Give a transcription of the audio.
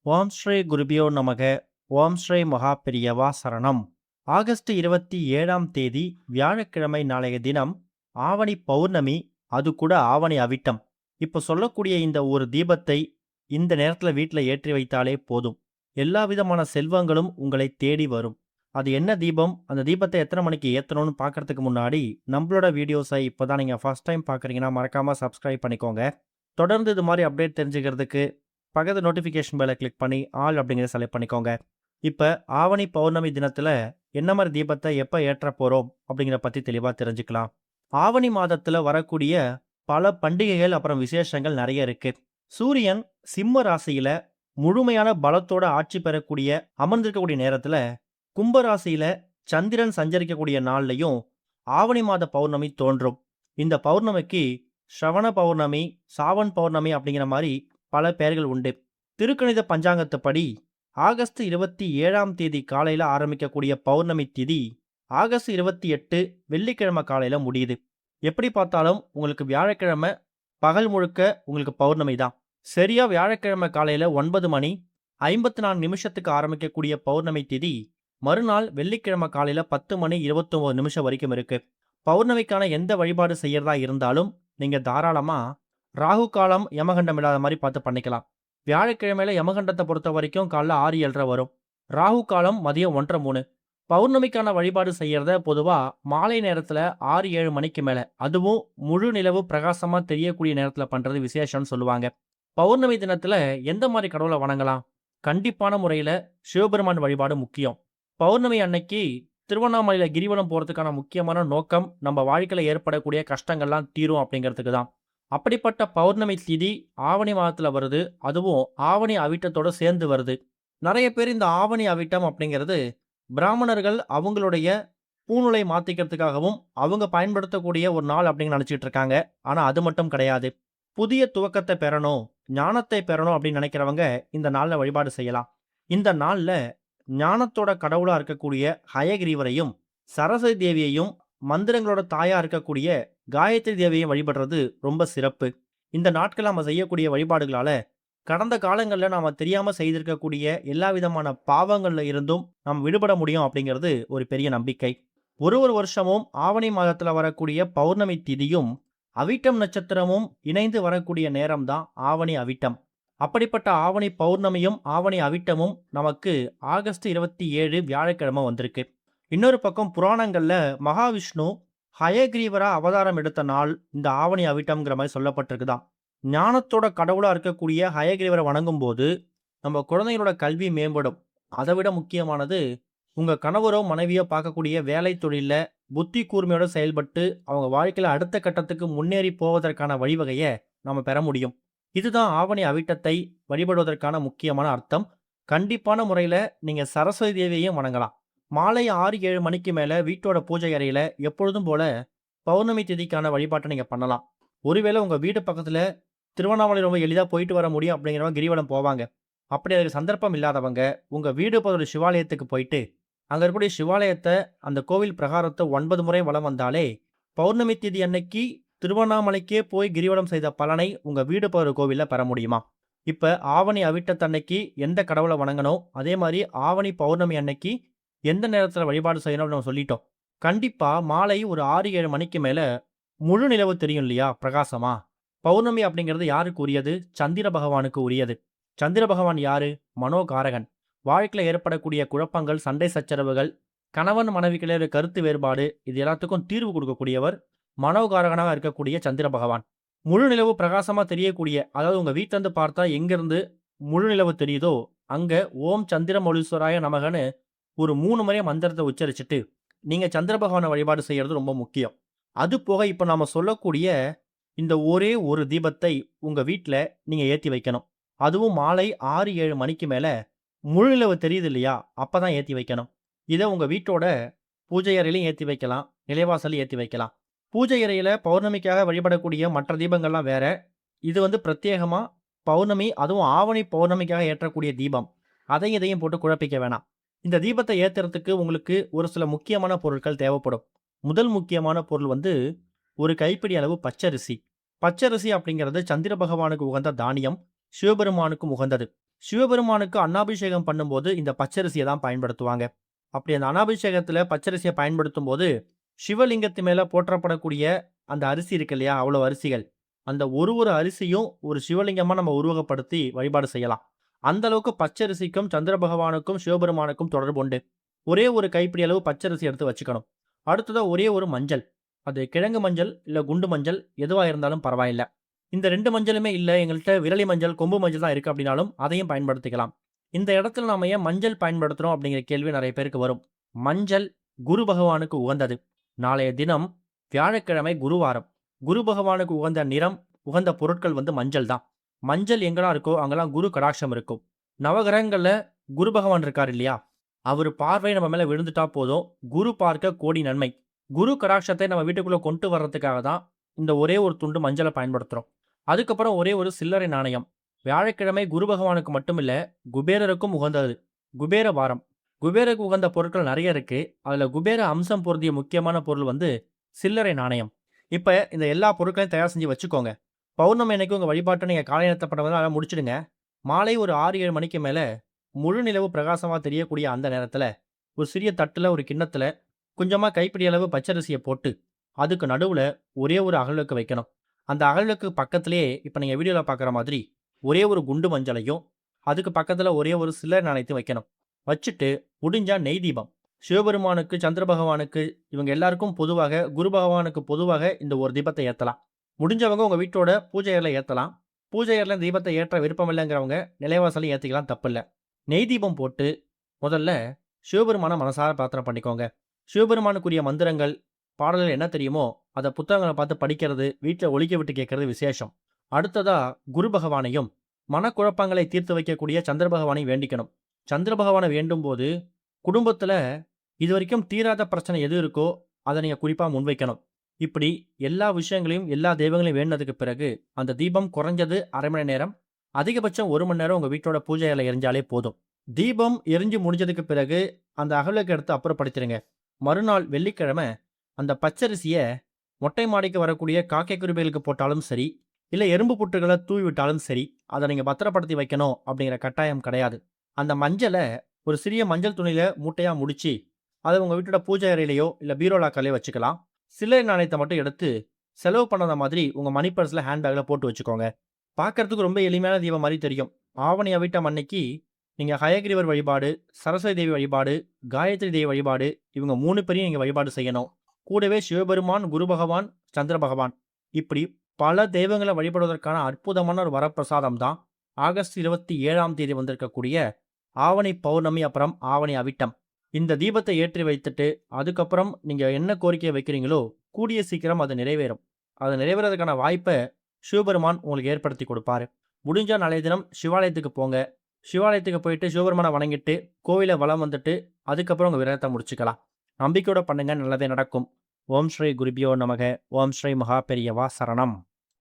ஓம் ஸ்ரீ குருபியோ நமக. ஓம் ஸ்ரீ மகா பெரியவா சரணம். ஆகஸ்ட் 27ஆம் தேதி வியாழக்கிழமை நாளைய தினம் ஆவணி பௌர்ணமி, அது கூட ஆவணி அவிட்டம். இப்போ சொல்லக்கூடிய இந்த ஒரு தீபத்தை இந்த நேரத்தில் வீட்டில் ஏற்றி வைத்தாலே போதும், எல்லா விதமான செல்வங்களும் உங்களை தேடி வரும். அது என்ன தீபம், அந்த தீபத்தை எத்தனை மணிக்கு ஏற்றணும்னு பார்க்கறதுக்கு முன்னாடி நம்மளோட வீடியோஸை இப்போ தான் நீங்கள் ஃபர்ஸ்ட் டைம் பார்க்குறீங்கன்னா மறக்காமல் சப்ஸ்கிரைப் பண்ணிக்கோங்க. தொடர்ந்து இது மாதிரி அப்டேட் தெரிஞ்சுக்கிறதுக்கு பக்கத்து நோட்டிஃபிகேஷன் பெல்லை கிளிக் பண்ணி ஆல் அப்படிங்கிறத செலக்ட் பண்ணிக்கோங்க. இப்போ ஆவணி பௌர்ணமி தினத்தில் என்ன மாதிரி தீபத்தை எப்போ ஏற்ற போகிறோம் அப்படிங்கிறத பற்றி தெளிவாக தெரிஞ்சுக்கலாம். ஆவணி மாதத்தில் வரக்கூடிய பல பண்டிகைகள் அப்புறம் விசேஷங்கள் நிறைய இருக்கு. சூரியன் சிம்ம ராசியில முழுமையான பலத்தோட ஆட்சி பெறக்கூடிய அமர்ந்திருக்கக்கூடிய நேரத்தில் கும்ப ராசியில சந்திரன் சஞ்சரிக்கக்கூடிய நாள்லையும் ஆவணி மாத பௌர்ணமி தோன்றும். இந்த பௌர்ணமிக்கு ஸ்ரவண பௌர்ணமி, சாவன் பௌர்ணமி அப்படிங்கிற மாதிரி பல பெயர்கள் உண்டு. திருக்கணித பஞ்சாங்கத்துப்படி ஆகஸ்ட் 27ஆம் தேதி காலையில் ஆரம்பிக்கக்கூடிய பௌர்ணமி திதி ஆகஸ்ட் 28 வெள்ளிக்கிழமை காலையில் முடியுது. எப்படி பார்த்தாலும் உங்களுக்கு வியாழக்கிழமை பகல் முழுக்க உங்களுக்கு பௌர்ணமி தான். சரியா வியாழக்கிழமை காலையில் 9 மணி 54 நிமிஷத்துக்கு ஆரம்பிக்கக்கூடிய பௌர்ணமி திதி மறுநாள் வெள்ளிக்கிழமை காலையில் 10 மணி 29 நிமிஷம் வரைக்கும் இருக்கு. பௌர்ணமிக்கான எந்த வழிபாடு செய்யறதா இருந்தாலும் நீங்கள் தாராளமாக ராகு காலம் யமகண்டம் இல்லாத மாதிரி பார்த்து பண்ணிக்கலாம். வியாழக்கிழமையில யமகண்டத்தை பொறுத்த வரைக்கும் காலைல 6:07 வரும். ராகு காலம் மதியம் 1:03. பௌர்ணமிக்கான வழிபாடு செய்யறத பொதுவாக மாலை நேரத்தில் 6-7 மணிக்கு மேலே, அதுவும் முழு நிலவு பிரகாசமாக தெரியக்கூடிய நேரத்தில் பண்ணுறது விசேஷம்னு சொல்லுவாங்க. பௌர்ணமி தினத்தில் எந்த மாதிரி கடவுளை வணங்கலாம்? கண்டிப்பான முறையில் சிவபெருமான் வழிபாடு முக்கியம். பௌர்ணமி அன்னைக்கு திருவண்ணாமலையில் கிரிவலம் போகிறதுக்கான முக்கியமான நோக்கம் நம்ம வாழ்க்கையில் ஏற்படக்கூடிய கஷ்டங்கள்லாம் தீரும் அப்படிங்கிறதுக்கு தான். அப்படிப்பட்ட பௌர்ணமி திதி ஆவணி மாதத்தில் வருது, அதுவும் ஆவணி அவிட்டத்தோடு சேர்ந்து வருது. நிறைய பேர் இந்த ஆவணி அவிட்டம் அப்படிங்கிறது பிராமணர்கள் அவங்களுடைய பூநுலை மாற்றிக்கிறதுக்காகவும் அவங்க பயன்படுத்தக்கூடிய ஒரு நாள் அப்படின்னு நினச்சிட்டு இருக்காங்க. ஆனால் அது மட்டும் கிடையாது. புதிய துவக்கத்தை பெறணும், ஞானத்தை பெறணும் அப்படின்னு நினைக்கிறவங்க இந்த நாளில் வழிபாடு செய்யலாம். இந்த நாளில் ஞானத்தோட கடவுளாக இருக்கக்கூடிய ஹயகிரீவரையும் சரஸ்வதி தேவியையும் மந்திரங்களோட தாயாக இருக்கக்கூடிய காயத்ரி தேவியையும் வழிபடுறது ரொம்ப சிறப்பு. இந்த நாட்கள் நம்ம செய்யக்கூடிய வழிபாடுகளால் கடந்த காலங்களில் நாம் தெரியாமல் செய்திருக்கக்கூடிய எல்லா விதமான பாவங்களில் இருந்தும் நாம் விடுபட முடியும் அப்படிங்கிறது ஒரு பெரிய நம்பிக்கை. ஒரு வருஷமும் ஆவணி மாதத்தில் வரக்கூடிய பௌர்ணமி திதியும் அவிட்டம் நட்சத்திரமும் இணைந்து வரக்கூடிய நேரம் தான் ஆவணி அவிட்டம். அப்படிப்பட்ட ஆவணி பௌர்ணமியும் ஆவணி அவிட்டமும் நமக்கு ஆகஸ்ட் 27 வியாழக்கிழமை வந்திருக்கு. இன்னொரு பக்கம் புராணங்களில் மகாவிஷ்ணு ஹயகிரீவரா அவதாரம் எடுத்த நாள் இந்த ஆவணி அவிட்டம்ங்கிற மாதிரி சொல்லப்பட்டிருக்குதான். ஞானத்தோட கடவுளாக இருக்கக்கூடிய ஹயகிரீவரை வணங்கும் போது நம்ம குழந்தைகளோட கல்வி மேம்படும். அதை விட முக்கியமானது, உங்கள் கணவரோ மனைவியோ பார்க்கக்கூடிய வேலை தொழிலில் புத்தி கூர்மையோடு செயல்பட்டு அவங்க வாழ்க்கையில் அடுத்த கட்டத்துக்கு முன்னேறி போவதற்கான வழிவகையை நம்ம பெற முடியும். இதுதான் ஆவணி அவிட்டத்தை வழிபடுவதற்கான முக்கியமான அர்த்தம். கண்டிப்பான முறையில் நீங்கள் சரஸ்வதி தேவியையும் வணங்கலாம். மாலை 6-7 மணிக்கு மேலே வீட்டோட பூஜை அறையில் எப்பொழுதும் போல பௌர்ணமி திதிக்கான வழிபாட்டை நீங்கள் பண்ணலாம். ஒருவேளை உங்கள் வீடு பக்கத்தில் திருவண்ணாமலை ரொம்ப எளிதாக போயிட்டு வர முடியும் அப்படிங்கிறவங்க கிரிவலம் போவாங்க. அப்படி அதுக்கு சந்தர்ப்பம் இல்லாதவங்க உங்கள் வீடு பக்கத்துல சிவாலயத்துக்கு போயிட்டு அங்கே இருக்கக்கூடிய சிவாலயத்தை, அந்த கோவில் பிரகாரத்தை 9 முறை வலம் வந்தாலே பௌர்ணமி திதி அன்னைக்கு திருவண்ணாமலைக்கே போய் கிரிவலம் செய்த பலனை உங்கள் வீடு பகுதி கோவிலில் பெற முடியுமா? இப்போ ஆவணி அவிட்டத்தன்னைக்கு எந்த கடவுளை வணங்கணும், அதே மாதிரி ஆவணி பௌர்ணமி அன்னைக்கு எந்த நேரத்தில் வழிபாடு செய்யணும்னு நம்ம சொல்லிட்டோம். கண்டிப்பாக மாலை ஒரு 6-7 மணிக்கு மேலே முழு நிலவு தெரியும் இல்லையா, பிரகாசமா. பௌர்ணமி அப்படிங்கிறது யாருக்கு உரியது? சந்திர பகவானுக்கு உரியது. சந்திர பகவான் யாரு? மனோகாரகன். வாழ்க்கையில் ஏற்படக்கூடிய குழப்பங்கள், சண்டை சச்சரவுகள், கணவன் மனைவிக்கிடையே கருத்து வேறுபாடு, இது எல்லாத்துக்கும் தீர்வு கொடுக்கக்கூடியவர் மனோகாரகனாக இருக்கக்கூடிய சந்திர பகவான். முழு நிலவு பிரகாசமாக தெரியக்கூடிய, அதாவது உங்கள் வீட்டிலேருந்து பார்த்தா எங்கேருந்து முழு நிலவு தெரியுதோ அங்கே ஓம் சந்திரமௌலீஸ்வராய நமகன்னு ஒரு 3 முறை மந்திரத்தை உச்சரிச்சுட்டு நீங்கள் சந்திர பகவானை வழிபாடு செய்கிறது ரொம்ப முக்கியம். அது போக இப்போ நாம் சொல்லக்கூடிய இந்த ஒரே ஒரு தீபத்தை உங்கள் வீட்டில் நீங்கள் ஏற்றி வைக்கணும். அதுவும் மாலை 6-7 மணிக்கு மேலே முழு நிலவு தெரியுது இல்லையா, அப்போ தான் ஏற்றி வைக்கணும். இதை உங்கள் வீட்டோட பூஜை அறையிலையும் ஏற்றி வைக்கலாம், நிலைவாசலையும் ஏற்றி வைக்கலாம். பூஜை அறையில் பௌர்ணமிக்காக வழிபடக்கூடிய மற்ற தீபங்கள்லாம் வேற. இது பிரத்யேகமாக பௌர்ணமி, அதுவும் ஆவணி பௌர்ணமிக்காக ஏற்றக்கூடிய தீபம். அதையும் இதையும் போட்டு குழப்பிக்க வேணாம். இந்த தீபத்தை ஏற்றுறதுக்கு உங்களுக்கு ஒரு சில முக்கியமான பொருட்கள் தேவைப்படும். முதல் முக்கியமான பொருள் ஒரு கைப்பிடி அளவு பச்சரிசி. பச்சரிசி அப்படிங்கிறது சந்திர பகவானுக்கு உகந்த தானியம், சிவபெருமானுக்கும் உகந்தது. சிவபெருமானுக்கு அன்னாபிஷேகம் பண்ணும்போது இந்த பச்சரிசியை தான் பயன்படுத்துவாங்க. அப்படி அந்த அன்னாபிஷேகத்துல பச்சரிசியை பயன்படுத்தும்போது, சிவலிங்கத்து மேல போற்றப்படக்கூடிய அந்த அரிசி இருக்கு இல்லையா? அவ்வளோ அரிசிகள். அந்த ஒரு அரிசியும் ஒரு சிவலிங்கமா நம்ம உருவகப்படுத்தி வழிபாடு செய்யலாம். அந்த அளவுக்கு பச்சரிசிக்கும் சந்திர பகவானுக்கும் சிவபெருமானுக்கும் தொடர்பு உண்டு. ஒரே ஒரு கைப்பிடி அளவு பச்சரிசி எடுத்து வச்சுக்கணும். அடுத்ததா ஒரே ஒரு மஞ்சள். அது கிழங்கு மஞ்சள், இல்ல குண்டு மஞ்சள் எதுவா இருந்தாலும் பரவாயில்ல. இந்த 2 மஞ்சளுமே இல்ல, எங்கள்ட்ட விரலி மஞ்சள், கொம்பு மஞ்சள் தான் இருக்கு அப்படின்னாலும் அதையும் பயன்படுத்திக்கலாம். இந்த இடத்துல நாம ஏன் மஞ்சள் பயன்படுத்துறோம் அப்படிங்கிற கேள்வி நெறைய பேருக்கு வரும். மஞ்சள் குரு பகவானுக்கு உகந்தது. நாளைய தினம் வியாழக்கிழமை குருவாரம். குரு பகவானுக்கு உகந்த நிறம், உகந்த பொருட்கள் மஞ்சள் தான். மஞ்சள் எங்கெல்லாம் இருக்கோ அங்கெல்லாம் குரு கடாட்சம் இருக்கும். நவகிரகங்கள்ல குரு பகவான் இருக்காரு இல்லையா? அவரு பார்வை நம்ம மேல விழுந்துட்டா போதும், குரு பார்க்க கோடி நன்மை. குரு கடாட்சத்தை நம்ம வீட்டுக்குள்ள கொண்டு வர்றதுக்காக தான் இந்த ஒரே ஒரு துண்டு மஞ்சள பயன்படுத்துறோம். அதுக்கப்புறம் ஒரே ஒரு சில்லறை நாணயம். வியாழக்கிழமை குரு பகவானுக்கு மட்டும் இல்ல, குபேரருக்கும் உகந்தது. குபேர வாரம். குபேரருக்கு உகந்த பொருட்கள் நெறைய இருக்கு. அதுல குபேர அம்சம் பொருந்திய முக்கியமான பொருள் சில்லறை நாணயம். இப்ப இந்த எல்லா பொருட்களையும் தயார் செஞ்சு வச்சுக்கோங்க. பௌர்ணமி அன்னைக்கு உங்க வழிபாட்ட நீங்க காலை நேரத்துல பண்ண முடிச்சிடுங்க. மாலை ஒரு 6, 7 மணிக்கு மேல முழு நிலவு பிரகாசமா தெரியக்கூடிய அந்த நேரத்துல, ஒரு சிறிய தட்டுல, ஒரு கிண்ணத்துல கொஞ்சமா கைப்பிடி அளவு பச்சரிசிய போட்டு, அதுக்கு நடுவுல ஒரே ஒரு அகல் வைக்கணும். அந்த அகல் பக்கத்திலேயே இப்ப நீங்க வீடியோல பார்க்குற மாதிரி ஒரே ஒரு குண்டு மஞ்சளையும், அதுக்கு பக்கத்துல ஒரே ஒரு சில்லறை நாணயத்தையும் வைக்கணும். வச்சுட்டு முடிஞ்சா நெய் தீபம். சிவபெருமானுக்கு, சந்திர பகவானுக்கு இவங்க எல்லாருக்கும் பொதுவாக, குரு பகவானுக்கு பொதுவாக இந்த ஒரு தீபத்தை ஏத்தலாம். முடிஞ்சவங்க உங்க வீட்டோட பூஜை அறையில ஏத்தலாம். பூஜை அறையில தீபத்தை ஏற்ற விருப்பம் இல்லங்கிறவங்க நிலைவாசல்ல ஏத்திக்கலாம், தப்பில்ல. நெய் தீபம் போட்டு முதல்ல சிவபெருமான மனசார பிரார்த்தனை பண்ணிக்கோங்க. சிவபெருமானுக்குரிய மந்திரங்கள், பாடல்கள் என்ன தெரியுமோ அத புத்தகங்கள பார்த்து படிக்கிறது, வீட்ல ஒலிக்க விட்டு கேட்கறது விசேஷம். அடுத்ததா குரு பகவானையும், மனக்குழப்பங்களை தீர்த்து வைக்கக்கூடிய சந்திர பகவானையும் வேண்டிக்கணும். சந்திர பகவான வேண்டும்போது, குடும்பத்துல இதுவரைக்கும் தீராத பிரச்சனை எது இருக்கோ அத நீங்க குறிப்பா முன்வைக்கணும். இப்படி எல்லா விஷயங்களையும், எல்லா தெய்வங்களையும் வேண்டுனதுக்கு பிறகு, அந்த தீபம் குறைஞ்சது 1/2 மணி நேரம், அதிகபட்சம் 1 மணி நேரம் உங்க வீட்டோட பூஜை அறையில எரிஞ்சாலே போதும். தீபம் எரிஞ்சு முடிஞ்சதுக்கு பிறகு அந்த அகலுக்கு எடுத்து அப்புறப்படுத்திருங்க. மறுநாள் வெள்ளிக்கிழமை அந்த பச்சரிசிய மொட்டை மாடிக்கு வரக்கூடிய காக்கை குருவிகளுக்கு போட்டாலும் சரி, இல்ல எறும்பு புற்றுகள தூவி விட்டாலும் சரி, அத நீங்க பத்திரப்படுத்தி வைக்கணும் அப்படிங்கிற கட்டாயம் கிடையாது. அந்த மஞ்சள ஒரு சிறிய மஞ்சள் துணியில மூட்டையா முடிச்சு, அத உங்க வீட்டோட பூஜை அறையிலயோ, இல்ல பீரோ லாக்கர்லயோ வச்சுக்கலாம். சில்லறை நாணயத்த மட்டும் எடுத்து செலவு பண்ணாத மாதிரி உங்க மணி பர்ஸ்ல, ஹேண்ட் பேக்ல போட்டு வச்சுக்கோங்க. பார்க்கறதுக்கு ரொம்ப எளிமையான தீபம் மாரி தெரியும். ஆவணி அவிட்டம் அன்னைக்கு நீங்க ஹயகிரீவர் வழிபாடு, சரஸ்வதி தேவி வழிபாடு, காயத்ரி தேவி வழிபாடு இவங்க 3 பேரையும் நீங்க வழிபாடு செய்யணும். கூடவே சிவபெருமான், குரு பகவான், சந்திர பகவான் இப்படி பல தெய்வங்கள வழிபடுவதற்கான அற்புதமான ஒரு வரப்பிரசாதம் தான் ஆகஸ்ட் 27ஆம் தேதி வந்திருக்கக்கூடிய ஆவணி பௌர்ணமி, அப்புறம் ஆவணி அவிட்டம். இந்த தீபத்தை ஏற்றி வைத்துட்டு, அதுக்கப்புறம் நீங்க என்ன கோரிக்கைய வைக்கிறீங்களோ, கூடிய சீக்கிரம் அது நிறைவேறும். அது நிறைவேறதுக்கான வாய்ப்ப சிவபெருமான் உங்களுக்கு ஏற்படுத்தி கொடுப்பாரு. முடிஞ்சா நாளைய தினம் சிவாலயத்துக்கு போங்க. சிவாலயத்துக்கு போயிட்டு சிவபெருமான வணங்கிட்டு, கோவில வலம் வந்துட்டு, அதுக்கப்புறம் உங்க விரதத்த முடிச்சுக்கலாம். நம்பிக்கையோட பண்ணுங்க, நல்லதே நடக்கும். ஓம் ஸ்ரீ குருபியோ நமக. ஓம் ஸ்ரீ மகா பெரியவா சரணம்.